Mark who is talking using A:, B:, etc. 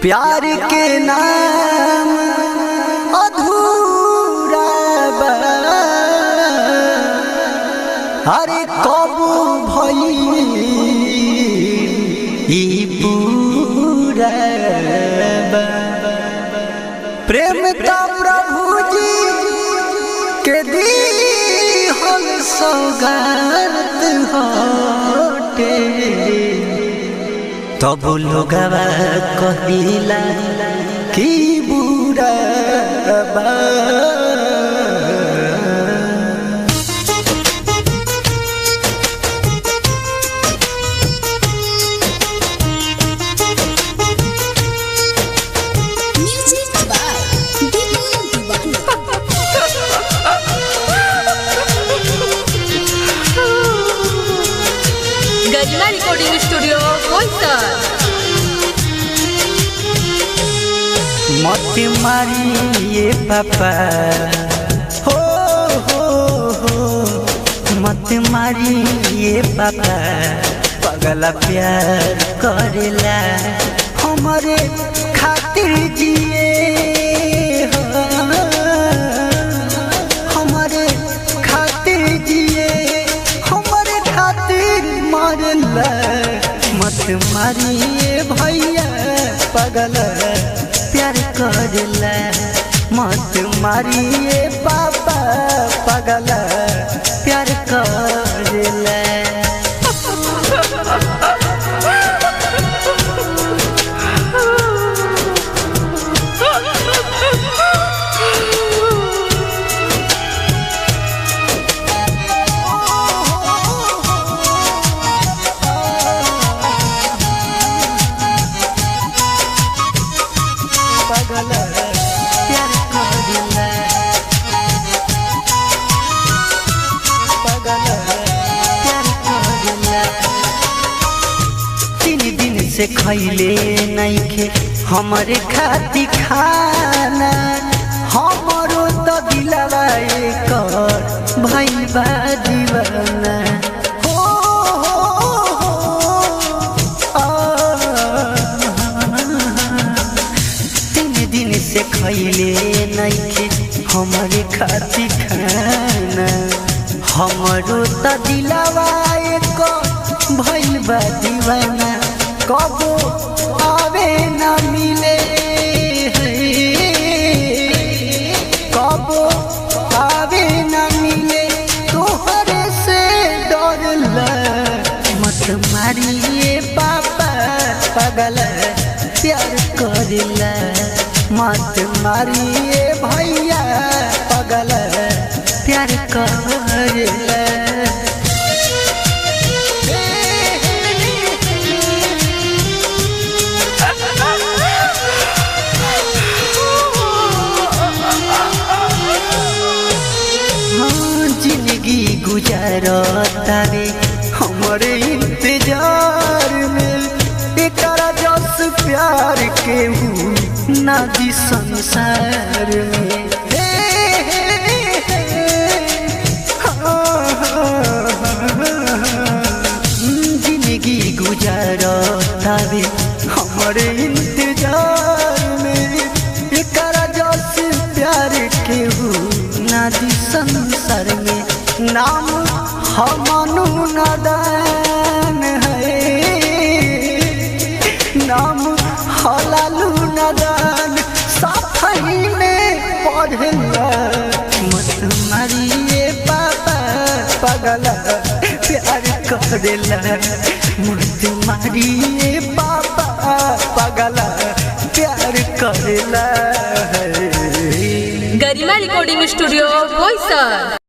A: प्यार के नाम अधूरा बा, अरे कब भई पूरा बा। प्रेम तो प्रभु जी के दीहल सौगात होटे, तब लोगवा कहिला कि बुरा बा।
B: गरिमा रिकॉर्डिंग स्टूडियो बोईसर।
A: मत मारिए पापा हो, मत मारिए पापा, पगला प्यार करेला हमारे खातिर जिए हो, हमारे खातिर जिए, हमारे खातिर मरला। मत मारिए भैया पगला प्यार करेला, मत मारिए पापा पगला प्यार करेला। पगला प्यार करेला, पगला प्यार करेला। 3 दिन से खैले नइखे हमरे खाती खाना, हमरो तो दिलवा एकर भइल बा दीवाना। से खैले नइखे हमरे खाती खाना, हमरो त दिलवा एको भइल बा दीवाना। कबो आवे न मिले, कबो आवे न मिले, तोहरे से डरला। मत मारिए पापा पगला प्यार करेला, मत मारिए भैया पगला प्यार करेला। हाँ जिंदगी गुजारता रे हमारे इंतजार में, एकरा जस प्यार के ना दी संसार में। जिंदगी गुजारता रे हमारे इंतजार में, एकरा जस प्यार के ना दी संसार में। नाम हमनु नादान है, नाम हलालू नादान साथी में पढ़ला। मत मारिए पापा पगला प्यार करेला, मत मारिए पापा पगला प्यार करेला।
B: गरिमा रिकॉर्डिंग स्टूडियो बोईसर।